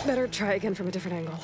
Better try again from a different angle.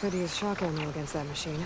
Could use shock ammo against that machine.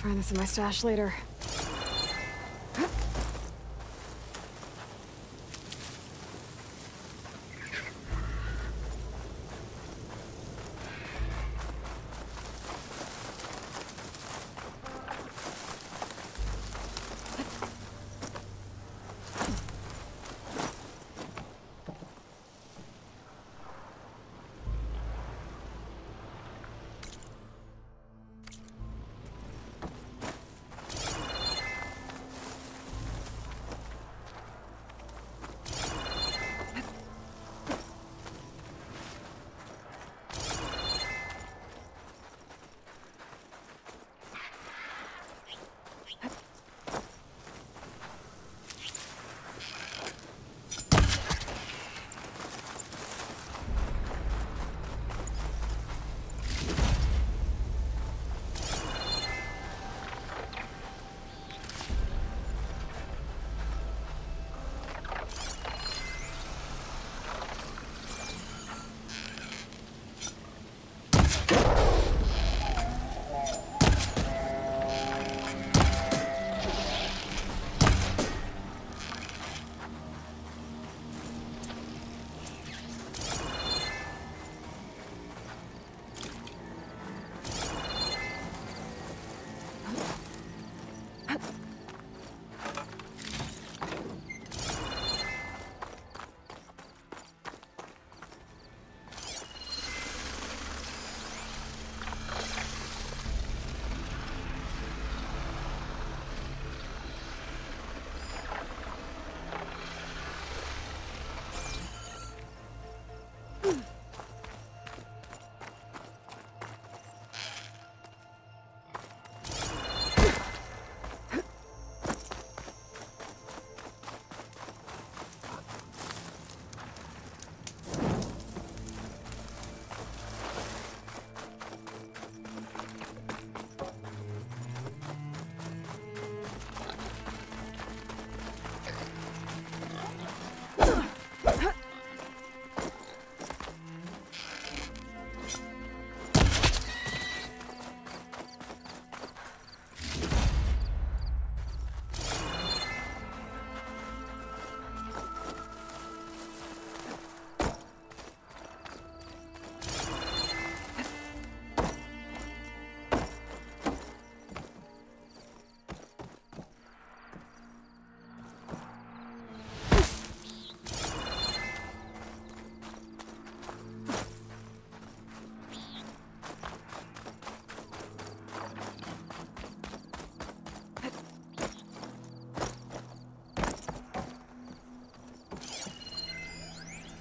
Find this in my stash later.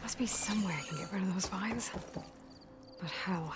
Must be somewhere I can get rid of those vines. But how?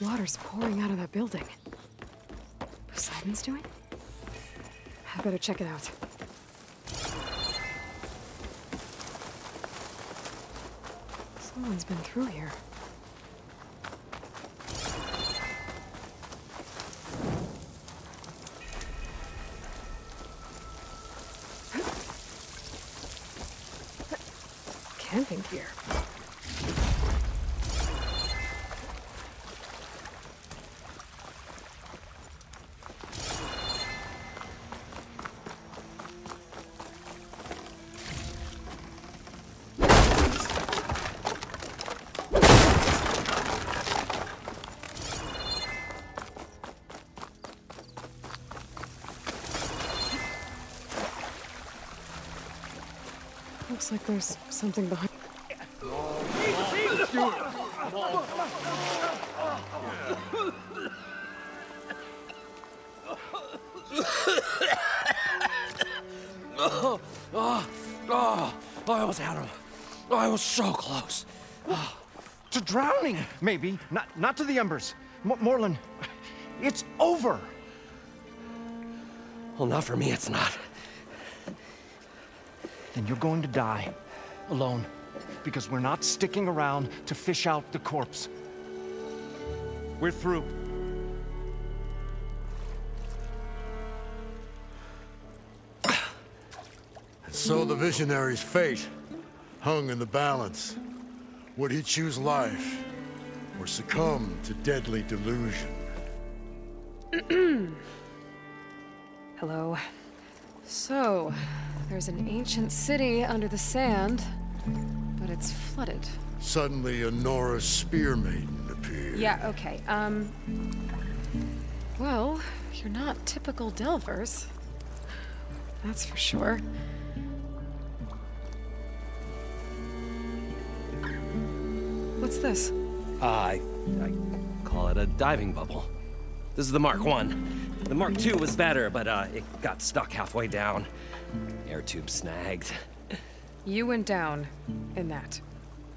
Water's pouring out of that building. Poseidon's doing? I better check it out. Someone's been through here. Camping gear. Looks like there's something behind. I almost had him. I was so close. To drowning, maybe. Not to the embers. Morlund, it's over. Well, not for me, it's not. Then you're going to die. Alone. Because we're not sticking around to fish out the corpse. We're through. So the visionary's fate hung in the balance. Would he choose life or succumb to deadly delusion? Hello. So, there's an ancient city under the sand, but it's flooded. Suddenly, a Norse spear maiden appeared. Yeah, okay, well, you're not typical Delvers. That's for sure. What's this? I call it a diving bubble. This is the Mark I. The Mark II was better, but it got stuck halfway down. Air tube snagged. You went down in that.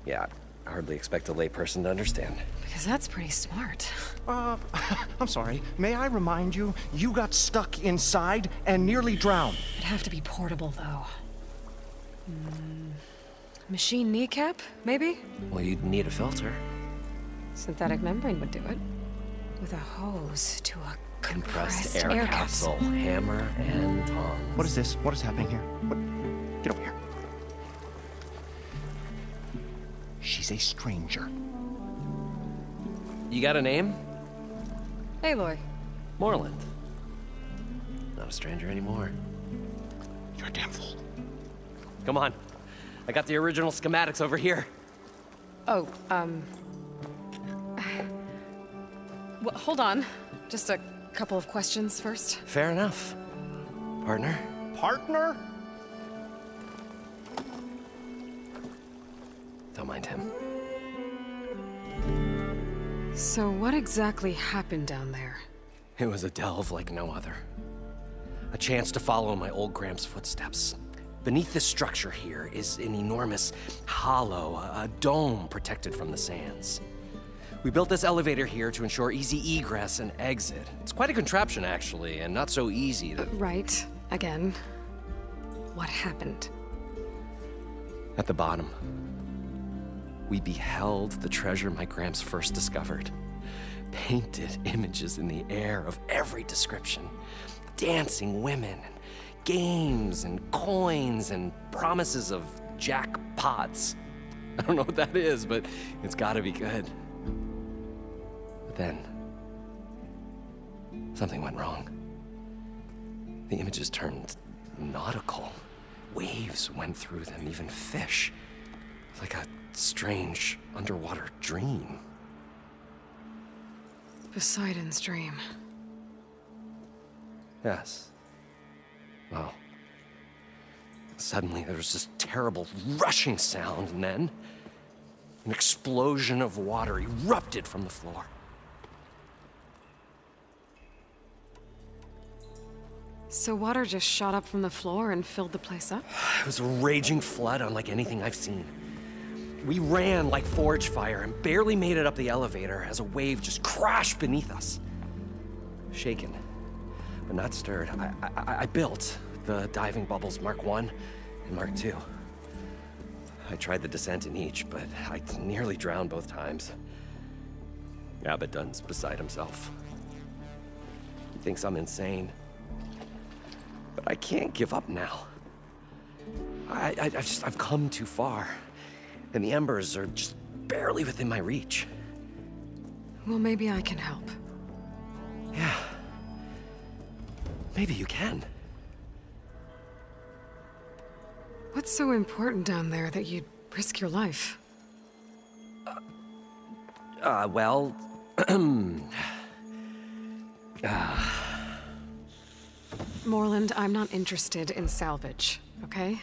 Yeah, I hardly expect a layperson to understand. Because that's pretty smart. I'm sorry. May I remind you, you got stuck inside and nearly drowned. It'd have to be portable, though. Machine kneecap, maybe? Well, you'd need a filter. Synthetic membrane would do it. With a hose to a compressed air capsule. Hammer and tongs. What is this? What is happening here? What? Get over here. She's a stranger. You got a name? Aloy. Morlund. Not a stranger anymore. You're a damn fool. Come on. I got the original schematics over here. Oh, well, hold on. Just a couple of questions first. Fair enough. Partner? Partner? Don't mind him. So what exactly happened down there? It was a delve like no other. A chance to follow in my old Gramps' footsteps. Beneath this structure here is an enormous hollow, a dome protected from the sands. We built this elevator here to ensure easy egress and exit. It's quite a contraption, actually, and not so easy to... Right. Again. What happened? At the bottom, we beheld the treasure my Gramps first discovered. Painted images in the air of every description. Dancing women, and games, and coins, and promises of jackpots. I don't know what that is, but it's gotta be good. But then, something went wrong. The images turned nautical. Waves went through them, even fish. Like a strange underwater dream. Poseidon's dream. Yes. Well, suddenly there was this terrible rushing sound, and then an explosion of water erupted from the floor. So water just shot up from the floor and filled the place up? It was a raging flood unlike anything I've seen. We ran like forge fire and barely made it up the elevator as a wave just crashed beneath us. Shaken, but not stirred, I built the diving bubbles Mark I and Mark II. I tried the descent in each, but I nearly drowned both times. Abaddon's beside himself. He thinks I'm insane. But I can't give up now. I've come too far. And the embers are just barely within my reach. Well, maybe I can help. Yeah. Maybe you can. What's so important down there that you'd risk your life? Well... Morland, I'm not interested in salvage, okay?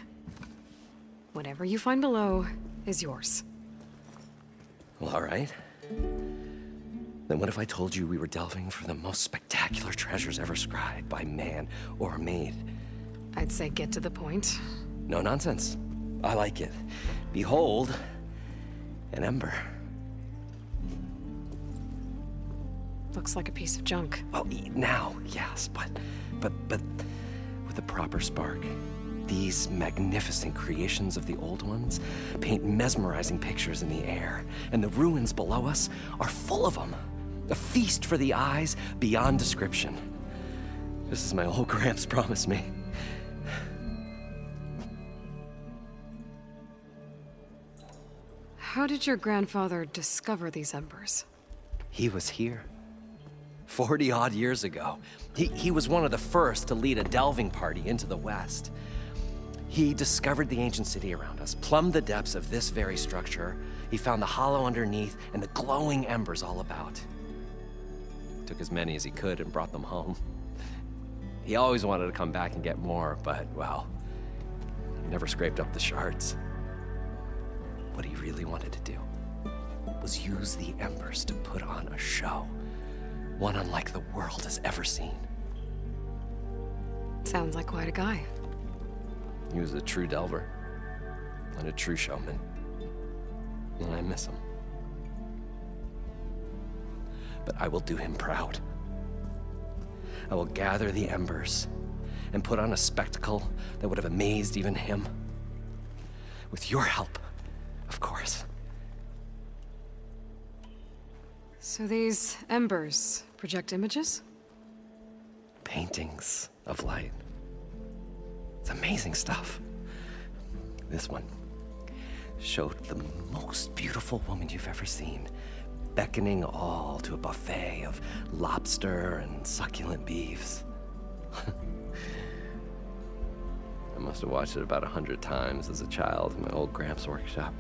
Whatever you find below is yours. Well, all right. Then what if I told you we were delving for the most spectacular treasures ever scribed by man or maid? I'd say get to the point. No nonsense. I like it. Behold, an ember. Looks like a piece of junk. Well, now, yes, but with a proper spark. These magnificent creations of the old ones paint mesmerizing pictures in the air, and the ruins below us are full of them. A feast for the eyes beyond description. Just as my old Gramps promised me. How did your grandfather discover these embers? He was here. 40-odd years ago. He was one of the first to lead a delving party into the West. He discovered the ancient city around us, plumbed the depths of this very structure. He found the hollow underneath and the glowing embers all about. Took as many as he could and brought them home. He always wanted to come back and get more, but, well, he never scraped up the shards. What he really wanted to do was use the embers to put on a show. One unlike the world has ever seen. Sounds like quite a guy. He was a true delver and a true showman. And I miss him. But I will do him proud. I will gather the embers and put on a spectacle that would have amazed even him. With your help, of course. So these embers project images? Paintings of light. It's amazing stuff. This one showed the most beautiful woman you've ever seen, beckoning all to a buffet of lobster and succulent beefs. I must have watched it about 100 times as a child in my old Gramps workshop.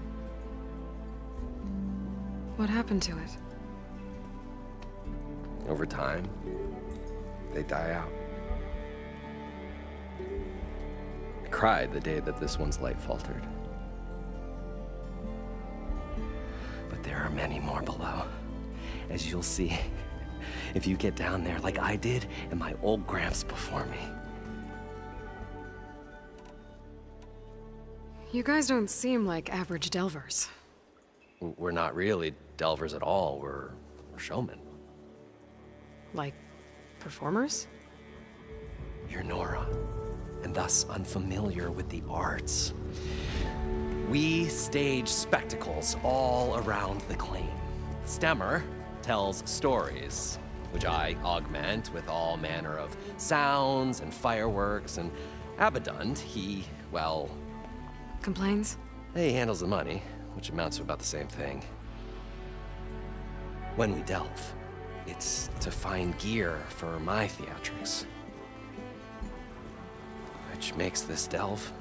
What happened to it? Over time, they die out. I cried the day that this one's light faltered. But there are many more below, as you'll see if you get down there like I did and my old Gramps before me. You guys don't seem like average delvers. We're not really delvers at all, we're showmen. Like, performers? You're Nora, and thus unfamiliar with the arts. We stage spectacles all around the claim. Stemmer tells stories, which I augment with all manner of sounds and fireworks, and Abaddon, he, well... Complains? He handles the money, which amounts to about the same thing. When we delve, it's to find gear for my theatrics. I Which makes this delve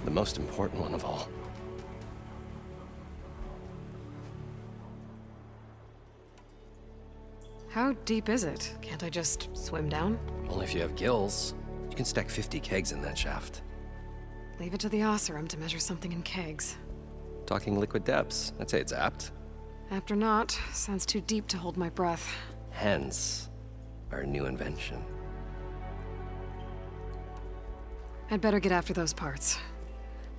the most important one of all. How deep is it? Can't I just swim down? Only if you have gills. You can stack 50 kegs in that shaft. Leave it to the Oseram to measure something in kegs. Talking liquid depths, I'd say it's apt. Apt or not, sounds too deep to hold my breath. Hence, our new invention. I'd better get after those parts.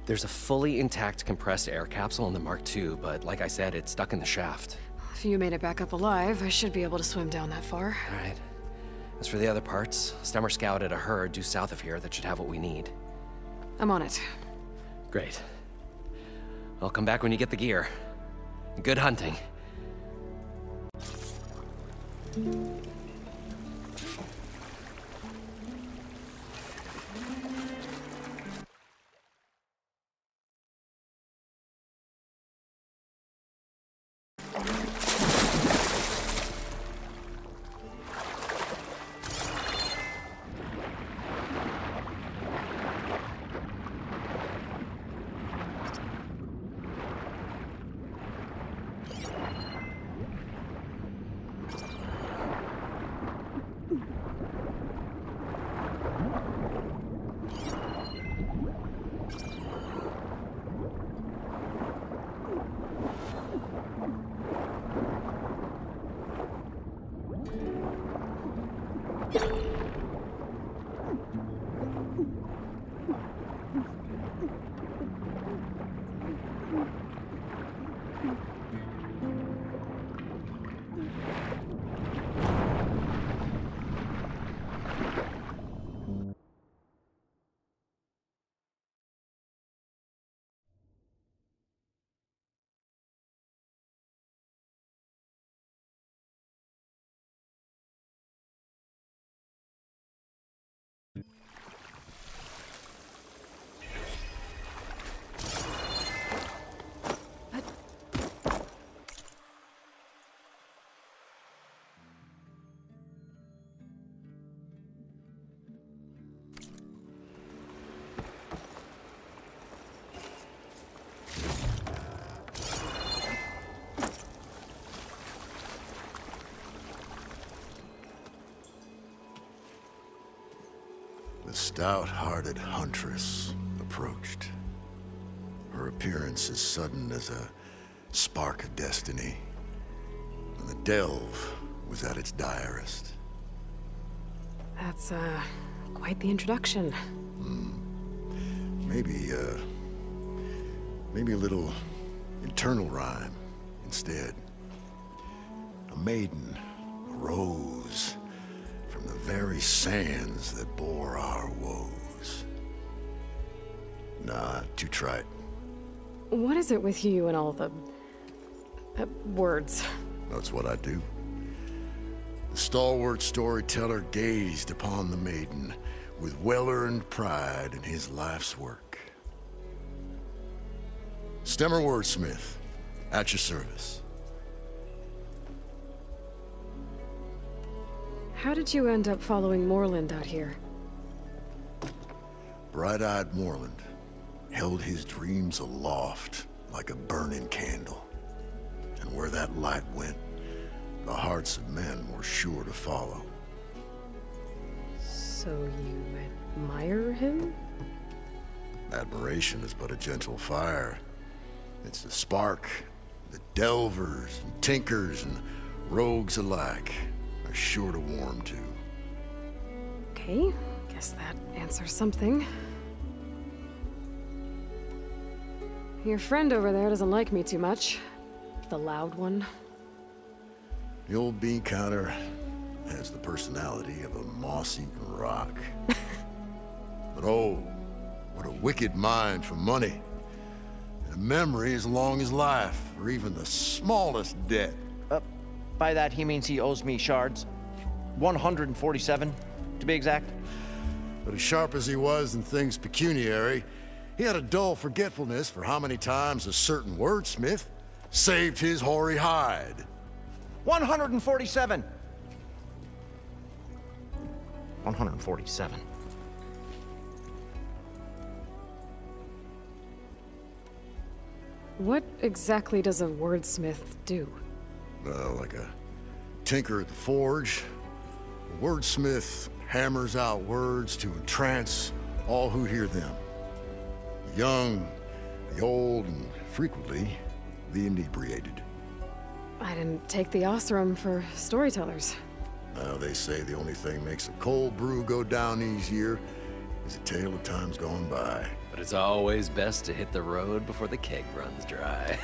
There's a fully intact compressed air capsule in the Mark II, but like I said, it's stuck in the shaft. If you made it back up alive, I should be able to swim down that far. All right. As for the other parts, Stemmer scouted a herd due south of here that should have what we need. I'm on it. Great. I'll come back when you get the gear. Good hunting. The stout-hearted huntress approached. Her appearance as sudden as a spark of destiny. And the delve was at its direst. That's, quite the introduction. Maybe a little internal rhyme instead. A maiden arose from the very sands that bore our woes. Nah, too trite. What is it with you and all the... words? That's what I do. The stalwart storyteller gazed upon the maiden with well-earned pride in his life's work. Stemmer Wordsmith, at your service. How did you end up following Morland out here? Bright-eyed Morland held his dreams aloft like a burning candle. And where that light went, the hearts of men were sure to follow. So you admire him? Admiration is but a gentle fire. It's the spark that delvers and tinkers and rogues alike are sure to warm to. Okay, guess that answers something. Your friend over there doesn't like me too much. The loud one. The old bean counter has the personality of a moss-eaten rock. But oh, what a wicked mind for money. And a memory as long as life, or even the smallest debt. By that, he means he owes me shards. 147, to be exact. But as sharp as he was in things pecuniary, he had a dull forgetfulness for how many times a certain wordsmith saved his hoary hide. 147. 147. What exactly does a wordsmith do? Like a tinker at the forge. A wordsmith hammers out words to entrance all who hear them. The young, the old, and frequently, the inebriated. I didn't take the Osram for storytellers. They say the only thing makes a cold brew go down easier is a tale of times gone by. But it's always best to hit the road before the keg runs dry.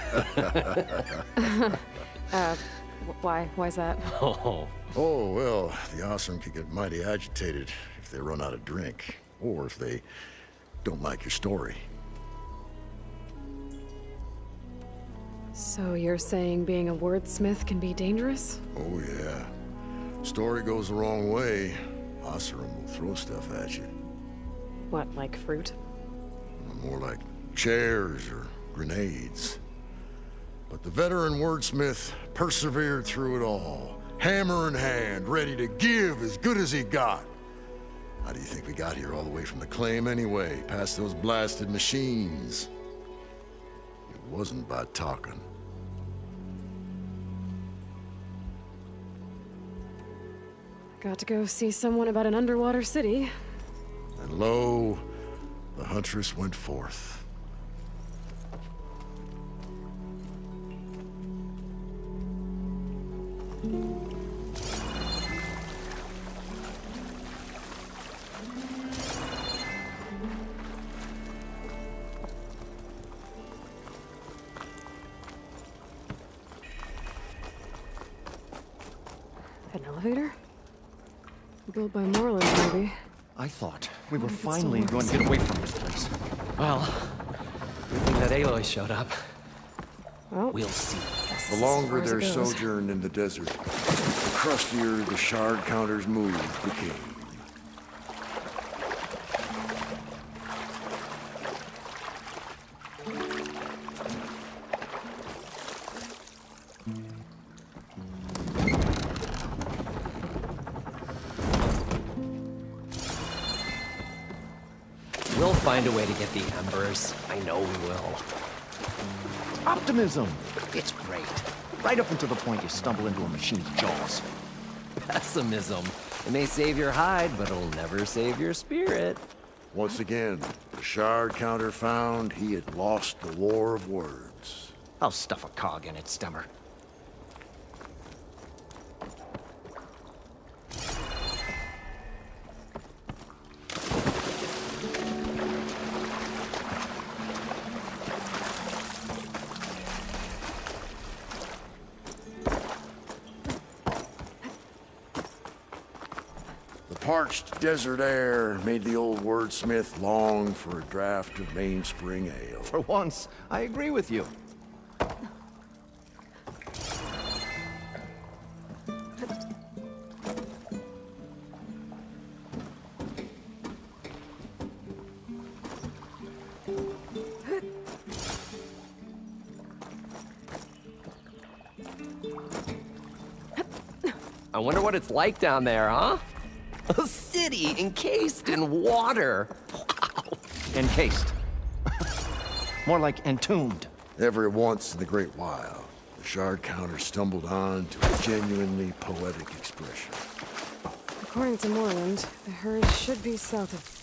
Why's that? Oh, Oh, well, the Osram can get mighty agitated if they run out of drink, or if they don't like your story. So you're saying being a wordsmith can be dangerous? Oh, yeah. Story goes the wrong way, Osram will throw stuff at you. What, like fruit? More like chairs or grenades. But the veteran wordsmith persevered through it all, hammer in hand, ready to give as good as he got. How do you think we got here all the way from the claim anyway, past those blasted machines? It wasn't by talking. Got to go see someone about an underwater city. And lo, the huntress went forth. An elevator? Built by Moreland, maybe. I thought we were What if it still finally going to works? get away from this place. well, good thing that Aloy showed up. Well, We'll see. guess The this is as longer far as it their goes. sojourn in the desert, the crustier the shard counter's move became. We'll find a way to get the embers. I know we will. Optimism! It's great. Right up until the point you stumble into a machine's jaws. Pessimism. It may save your hide, but it'll never save your spirit. Once again, the shard counter found he had lost the war of words. I'll stuff a cog in it, Stemmer. The parched desert air made the old wordsmith long for a draught of mainspring ale. For once, I agree with you. I wonder what it's like down there, huh? A city encased in water. Wow. Encased. More like entombed. Every once in the great while, the shard counter stumbled on to a genuinely poetic expression. According to Moreland, the herd should be south of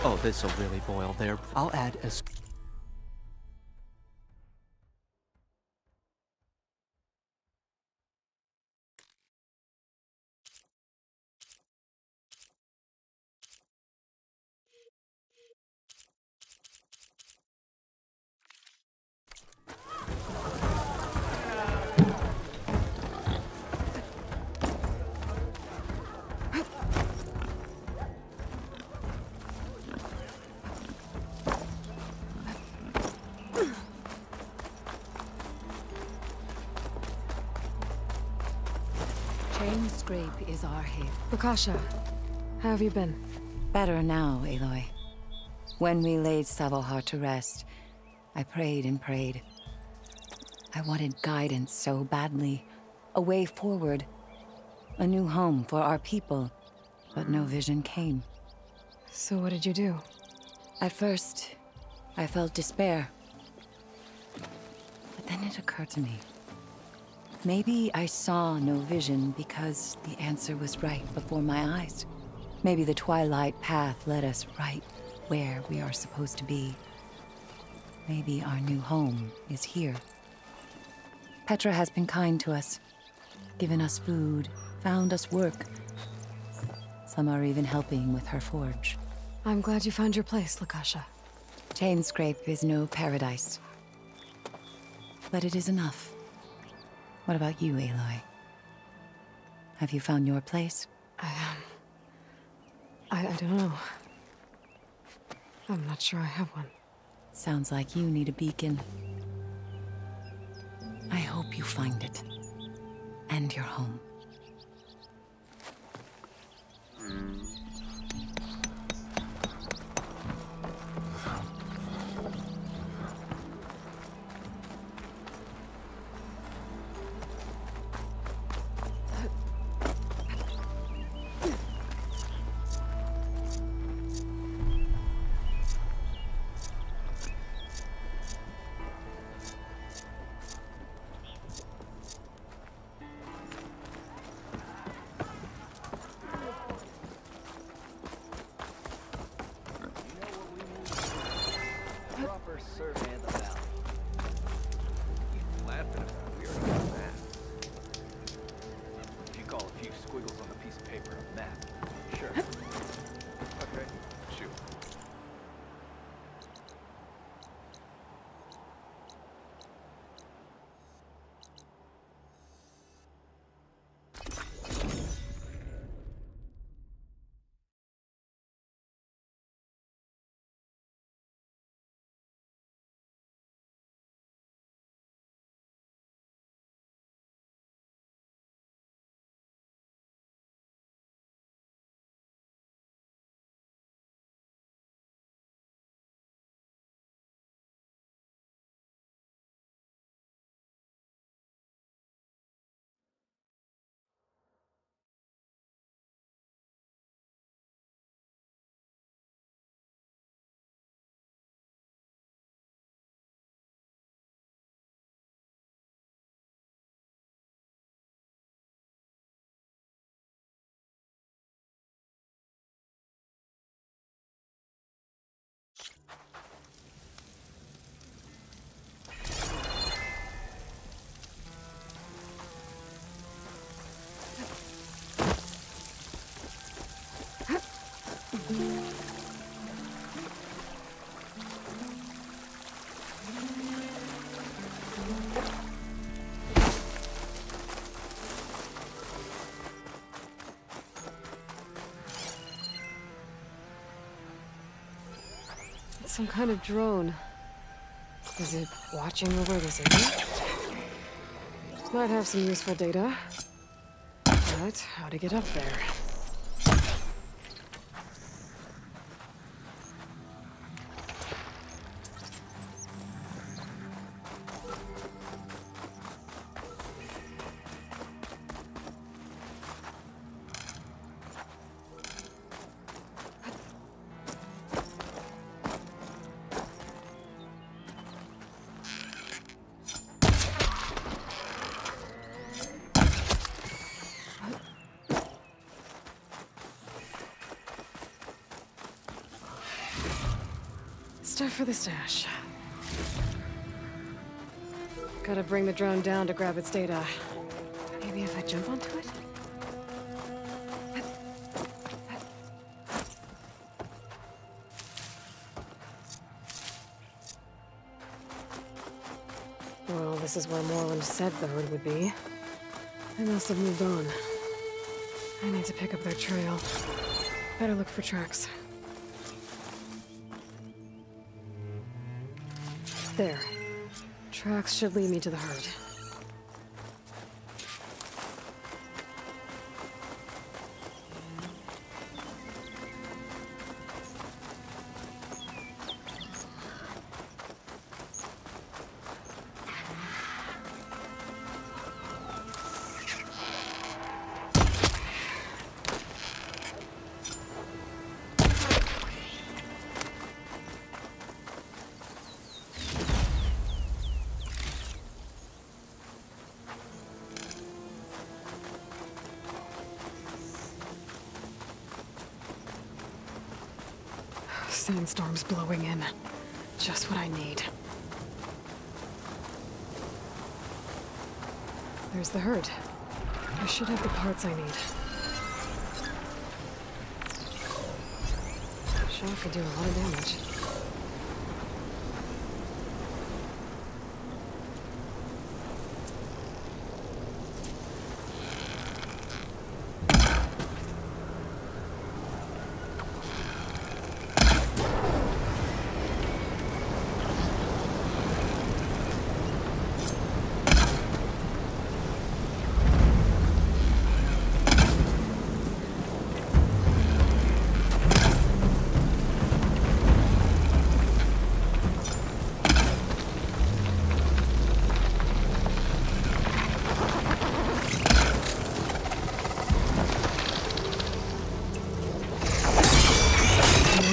Oh, this'll really boil there. I'll add as... Chain Scrape is our haven. Lakasha, how have you been? Better now, Aloy. When we laid Savohar to rest, I prayed and prayed. I wanted guidance so badly. A way forward. A new home for our people. But no vision came. So what did you do? At first, I felt despair. But then it occurred to me. Maybe I saw no vision because the answer was right before my eyes. Maybe the Twilight Path led us right where we are supposed to be. Maybe our new home is here. Petra has been kind to us, given us food, found us work. Some are even helping with her forge. I'm glad you found your place, Lakasha. Chain Scrape is no paradise. But it is enough. What about you, Aloy? Have you found your place? I don't know. I'm not sure I have one. Sounds like you need a beacon. I hope you find it. And your home. Some kind of drone. Is it watching over the city? Might have some useful data. But how to get up there? stuff for the stash. Gotta bring the drone down to grab its data. Maybe if I jump onto it? Well, this is where Morland said the herd would be. They must have moved on. I need to pick up their trail. Better look for tracks. There. Tracks should lead me to the herd. Sandstorm's blowing in. Just what I need. There's the herd. I should have the parts I need. Shot could do a lot of damage.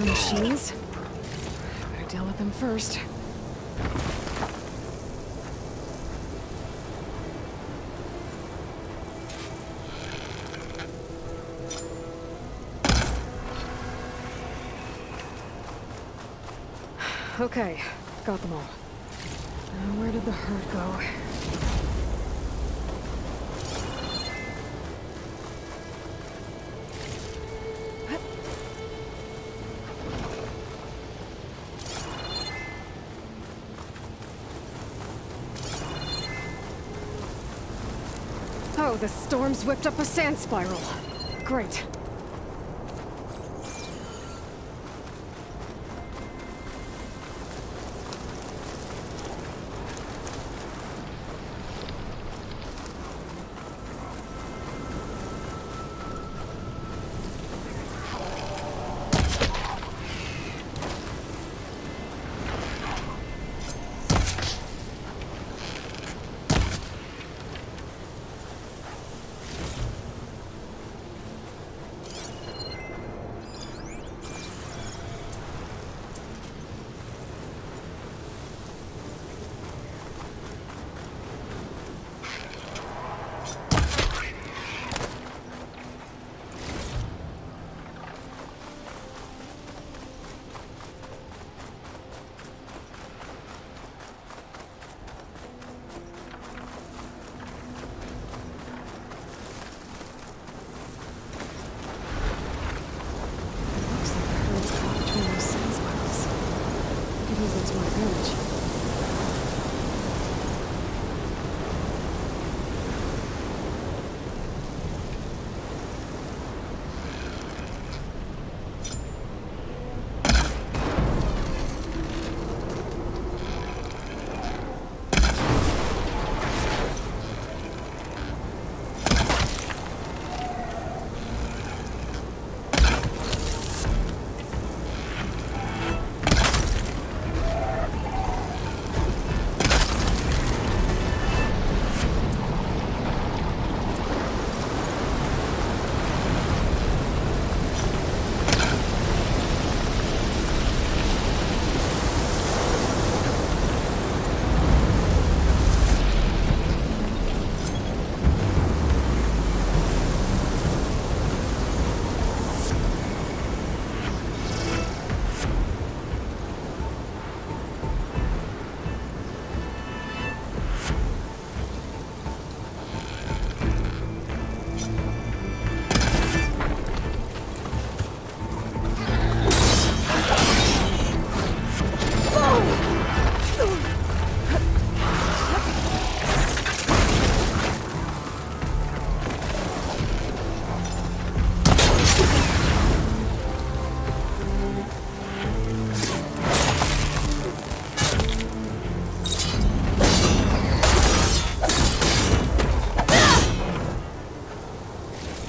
Machines? Better deal with them first. Okay, got them all. Now where did the herd go? Oh, the storm's whipped up a sand spiral. Great.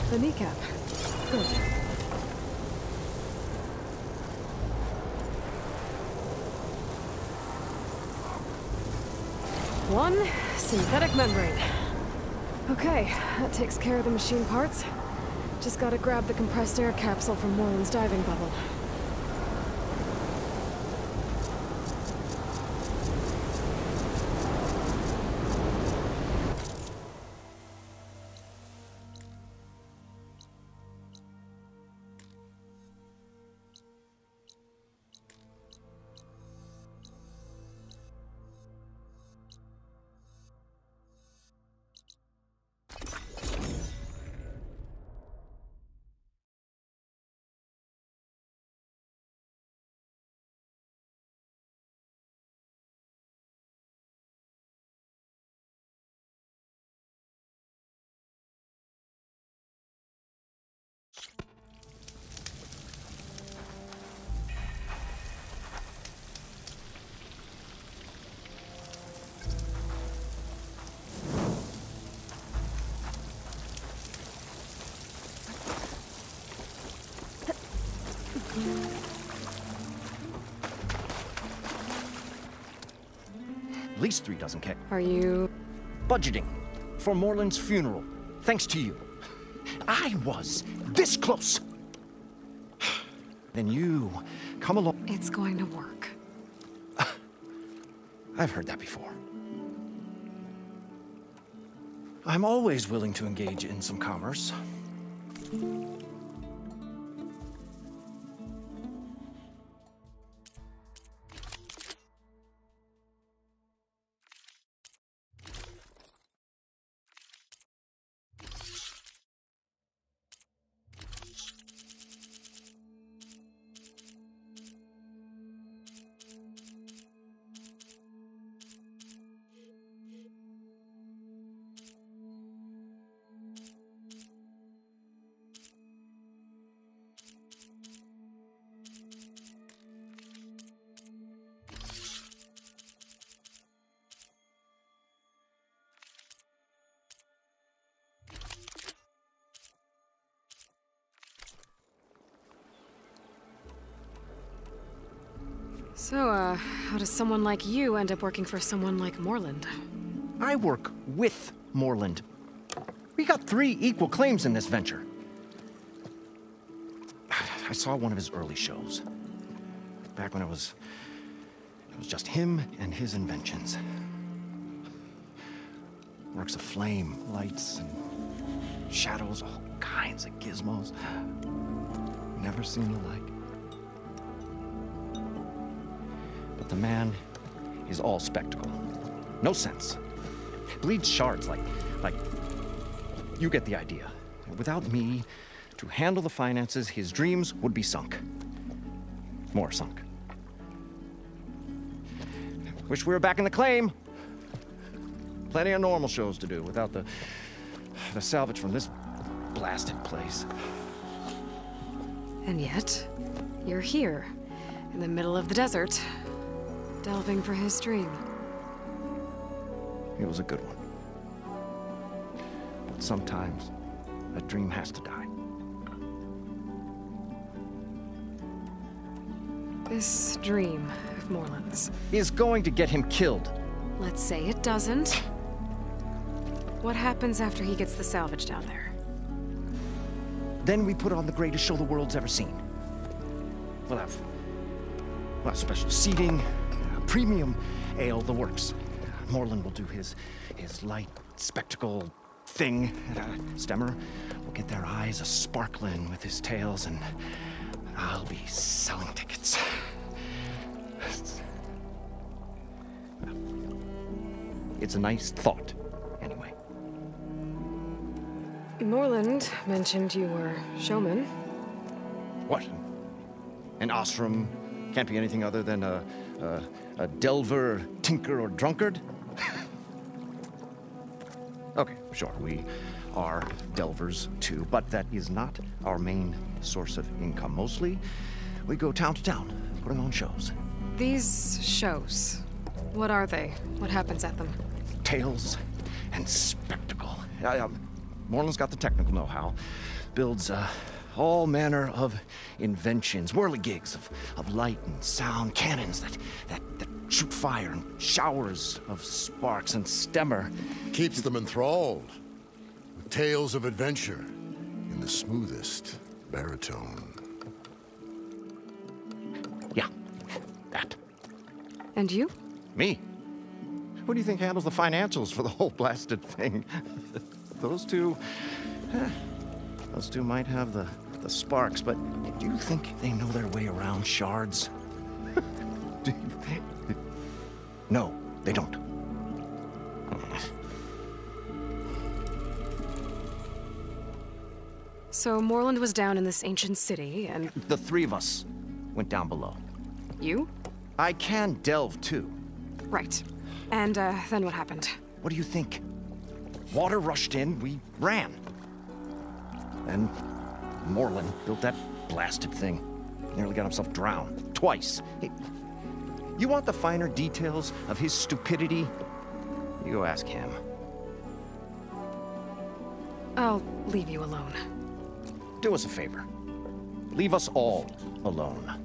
The kneecap. Good. One synthetic membrane. Okay, that takes care of the machine parts. Just gotta grab the compressed air capsule from Moreland's diving bubble. At least 3 dozen K. Are you... Budgeting for Moreland's funeral, thanks to you. I was this close. Then you come along. It's going to work. I've heard that before. I'm always willing to engage in some commerce. So, how does someone like you end up working for someone like Moreland? I work with Moreland. We got 3 equal claims in this venture. I saw one of his early shows. Back when it was just him and his inventions. Works of flame, lights, and shadows, all kinds of gizmos. Never seen the like. But the man is all spectacle. No sense. Bleeds shards like you get the idea. Without me to handle the finances, his dreams would be sunk. More sunk. Wish we were back in the claim. Plenty of normal shows to do without the salvage from this blasted place. And yet, you're here, in the middle of the desert, delving for his dream. It was a good one. But sometimes, a dream has to die. This dream of Moreland's. Is going to get him killed. Let's say it doesn't. What happens after he gets the salvage down there? Then we put on the greatest show the world's ever seen. We'll have special seating, premium ale, the works. Moreland will do his light spectacle thing. Stemmer will get their eyes a-sparkling with his tales, and I'll be selling tickets. It's a nice thought, anyway. Moreland mentioned you were showman. What? An Osram can't be anything other than a delver, tinker, or drunkard? Okay, sure, we are delvers too, but that is not our main source of income. Mostly, we go town to town, putting on shows. These shows, what are they? What happens at them? Tales and spectacle. Morland's got the technical know-how. Builds, all manner of inventions, whirligigs of light and sound, cannons that shoot fire and showers of sparks, and Stemmer Keeps them enthralled with tales of adventure in the smoothest baritone. Yeah, that. And you? Me? Who do you think handles the financials for the whole blasted thing? Those two might have the sparks, but do you think they know their way around shards? No, they don't. So Morland was down in this ancient city, and The three of us went down below. you? I can delve too. Right. And, then what happened? What do you think? Water rushed in, we ran. Then Morland built that blasted thing. Nearly got himself drowned. Twice. Hey, you want the finer details of his stupidity? You go ask him. I'll leave you alone. Do us a favor. Leave us all alone.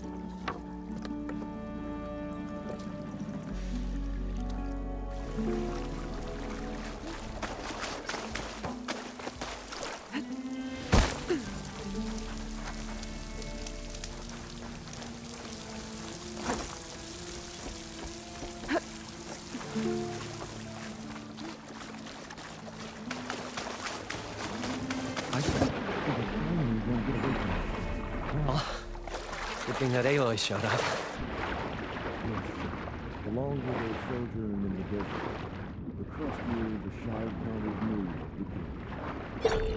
Good thing that Aloy showed up. The longer they sojourn in the desert, the crustier the Shire Counter's mood becomes.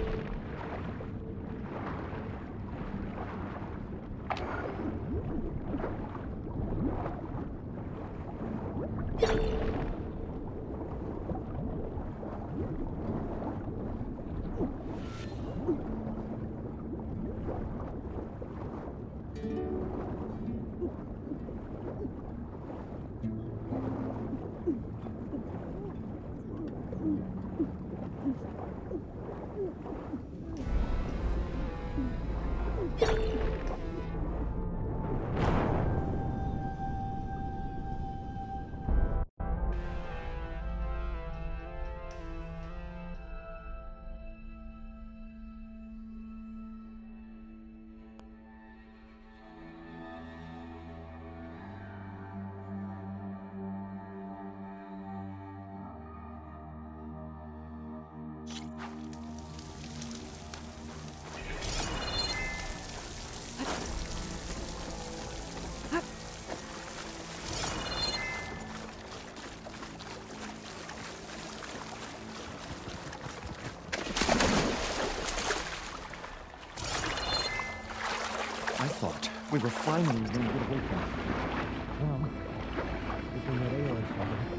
I thought we were finally going to get away from it. Well, good thing that Aloy showed up.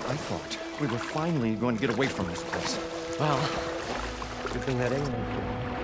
I thought we were finally going to get away from this place. Well, good thing that ain't.